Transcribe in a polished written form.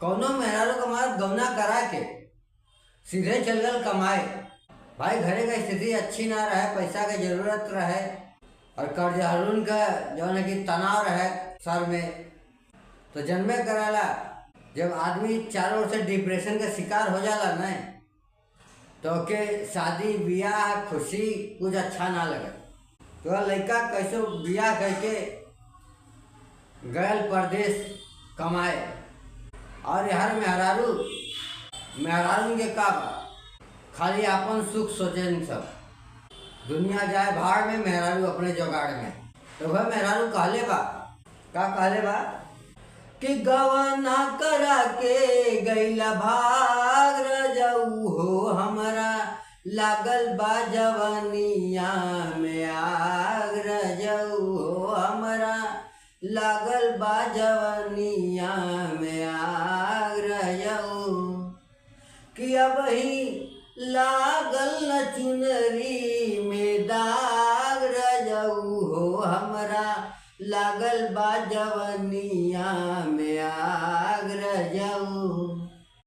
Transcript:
कौनो मेहरारू कमार गौना करा के सीधे चल गल कमाए। भाई घरे का स्थिति अच्छी ना रहे, पैसा के जरूरत रहे और कर्जहरुन का जौन है कि तनाव रहे सर में, तो जन्मे कराला जब आदमी चारों ओर से डिप्रेशन का शिकार हो जाला न, तो के शादी ब्याह खुशी कुछ अच्छा ना लगे। तो लड़का कैसे ब्याह करके गयल परदेश कमाए और हर मेहरारू के का खाली अपन सुख सोचें सब, दुनिया जाए भाड़ में, मेहरारू अपने जोगाड़ में। तो वह मेहरारू कहले बा का कहले बा कि गवना करा के गैला भाग रजऊ हो हमरा, लागल बा जवनिया में आग रजऊ हो हमरा, लागल बा जवनिया में आग रजऊ। कि अब ही लागल न चुनरी में दाग रजऊ हो हमरा, लागल बा जवनिया में आग रजऊ।